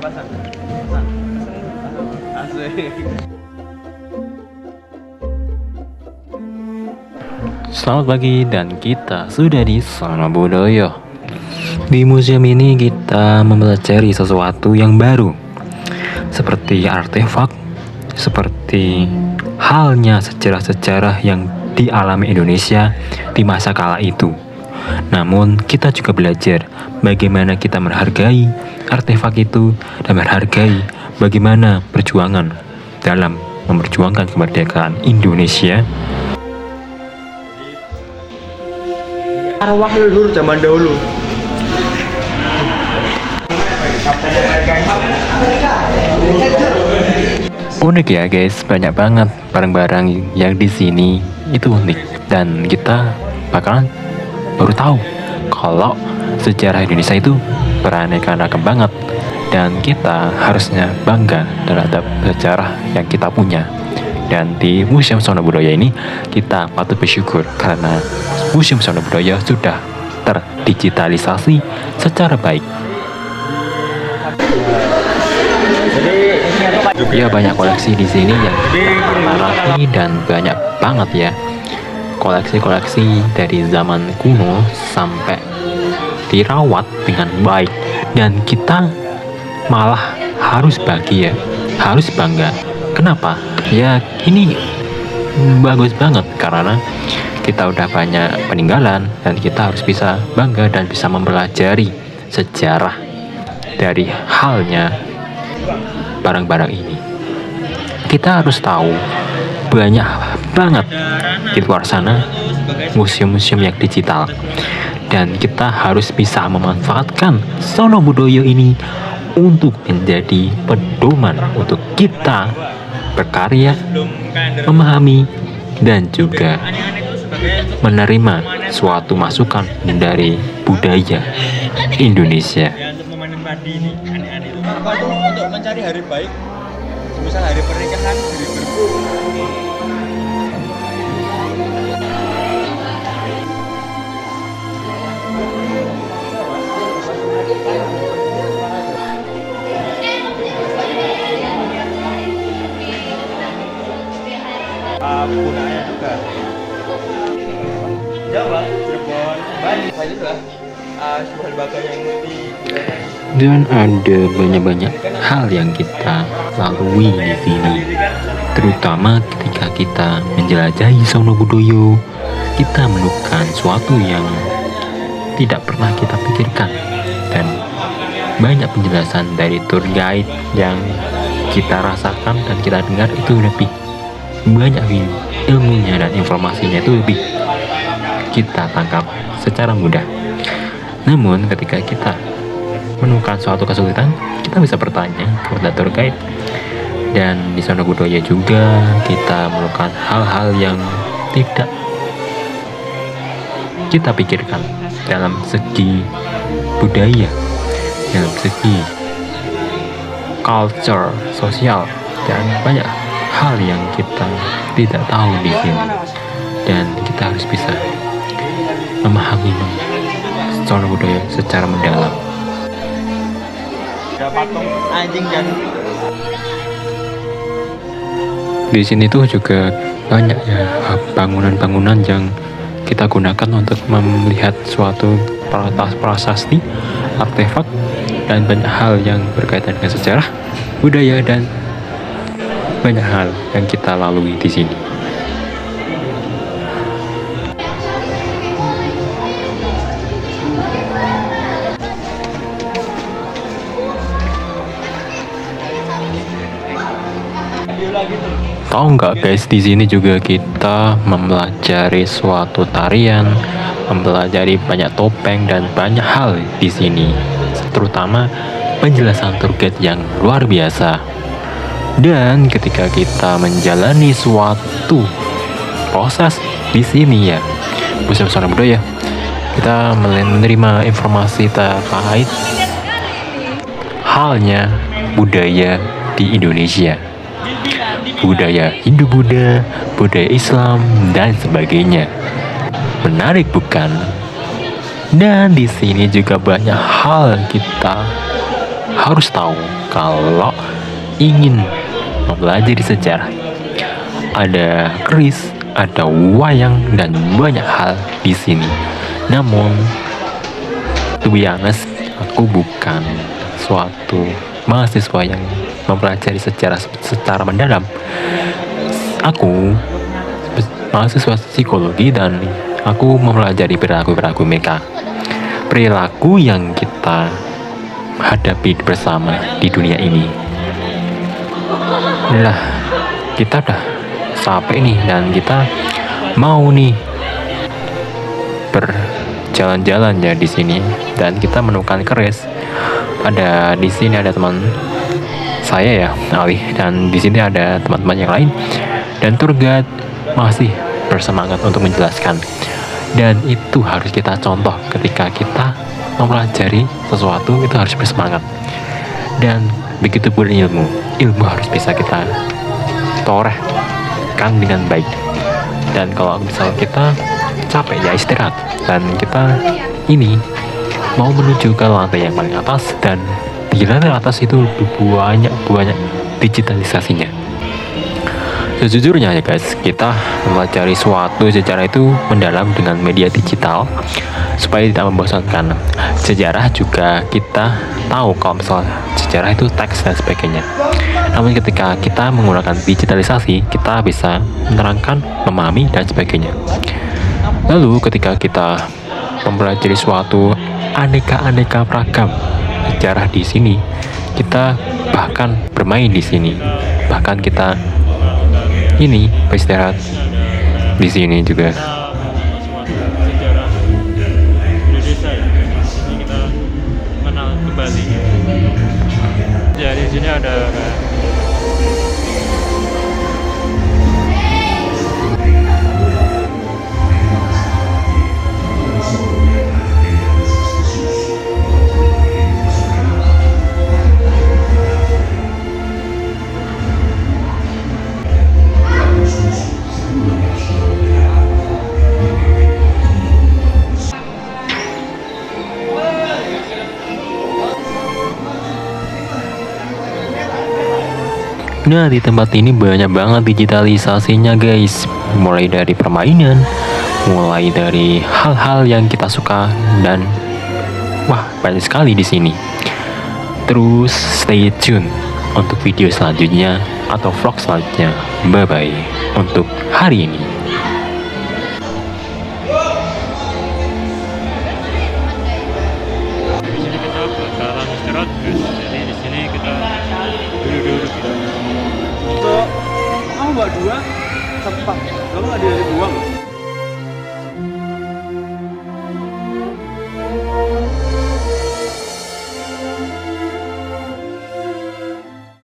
pasang. Asik. Selamat pagi dan kita sudah di Sono Budaya. Di museum ini kita mempelajari sesuatu yang baru, seperti artefak, seperti halnya sejarah-sejarah yang dialami Indonesia di masa kala itu. Namun kita juga belajar bagaimana kita menghargai artefak itu dan menghargai bagaimana perjuangan dalam memperjuangkan kemerdekaan Indonesia. Arwah leluhur zaman dahulu. Unik ya guys, banyak banget barang-barang yang di sini itu unik dan kita bakalan baru tahu kalau sejarah Indonesia itu beraneka ragam banget dan kita harusnya bangga terhadap sejarah yang kita punya. Dan di Museum Sono Budaya ini kita patut bersyukur karena Museum Sono Budaya sudah terdigitalisasi secara baik. Ya banyak koleksi di sini yang rapi dan banyak banget ya. Koleksi-koleksi dari zaman kuno sampai dirawat dengan baik dan kita malah harus bahagia, harus bangga. Kenapa? Ya ini bagus banget karena kita udah banyak peninggalan dan kita harus bisa bangga dan bisa mempelajari sejarah dari halnya barang-barang ini. Kita harus tahu banyak banget di luar sana museum-museum yang digital dan kita harus bisa memanfaatkan Sono Budaya ini untuk menjadi pedoman untuk kita berkarya, memahami dan juga menerima suatu masukan dari budaya Indonesia. Apa tuh untuk mencari hari baik? Misal hari pernikahan, hari gunanya juga Jawa, Cirebon, Bali, banyak lah sebuah lembaga yang multi Dan ada banyak-banyak hal yang kita lalui di sini, terutama ketika kita menjelajahi Sono Budaya. Kita menemukan suatu yang tidak pernah kita pikirkan dan banyak penjelasan dari tour guide yang kita rasakan dan kita dengar itu lebih banyak ilmunya dan informasinya itu lebih kita tangkap secara mudah. Namun ketika kita menemukan suatu kesulitan, kita bisa bertanya kepada tour guide. Dan di Sono Budaya juga kita menemukan hal-hal yang tidak kita pikirkan dalam segi budaya, dalam segi culture, sosial, dan banyak hal yang kita tidak tahu di sini. Dan kita harus bisa memahami Sono Budaya secara mendalam. ada patung anjing dan Di sini tuh juga banyak ya bangunan-bangunan yang kita gunakan untuk melihat suatu prasasti, artefak, dan banyak hal yang berkaitan dengan sejarah, budaya, dan banyak hal yang kita lalui di sini. Tahu nggak guys, di sini juga kita mempelajari suatu tarian, mempelajari banyak topeng dan banyak hal di sini, terutama penjelasan tour guide yang luar biasa. Dan ketika kita menjalani suatu proses di sini ya, Museum Sono Budaya, kita menerima informasi terkait halnya budaya di Indonesia. Budaya Hindu-Buddha, budaya Islam, dan sebagainya. Menarik bukan? Dan di sini juga banyak hal yang kita harus tahu kalau ingin mempelajari sejarah. Ada keris, ada wayang, dan banyak hal di sini. Namun, to be honest, aku bukan suatu mahasiswa yang mempelajari sejarah secara mendalam. Aku mahasiswa psikologi dan aku mempelajari perilaku mereka. Perilaku yang kita hadapi bersama di dunia ini. Nah, kita udah capek nih dan kita mau nih berjalan-jalan ya di sini dan kita menemukan keris. Ada di sini ada teman saya ya, Ali, dan di sini ada teman-teman yang lain dan tour guide masih bersemangat untuk menjelaskan. Dan itu harus kita contoh ketika kita mempelajari sesuatu, itu harus bersemangat. Dan begitu pun ilmu harus bisa kita torehkan dengan baik. Dan kalau misal kita capek ya istirahat, dan kita ini mau menuju ke lantai yang paling atas, dan di lantai atas itu banyak digitalisasinya. Sejujurnya ya guys, kita mempelajari suatu sejarah itu mendalam dengan media digital supaya tidak membosankan. Sejarah juga kita tahu kalau misalnya sejarah itu teks dan sebagainya. Namun ketika kita menggunakan digitalisasi, kita bisa menerangkan, memahami, dan sebagainya. Lalu ketika kita mempelajari suatu aneka ragam sejarah di sini, kita bahkan bermain di sini, bahkan kita ini beristirahat di sini juga. Sejarah Indonesia ya. Ini kita mengenal kembali. Ya di sini ada Nah, di tempat ini banyak banget digitalisasinya guys. Mulai dari permainan, mulai dari hal-hal yang kita suka, dan wah, banyak sekali di sini. Terus stay tune untuk video selanjutnya atau vlog selanjutnya. Bye bye untuk hari ini. di sini kita bakalan istirahat guys. Jadi di sini kita duduk-duduk gitu. Kamu bawa dua, cepat. Kamu nggak ada buang.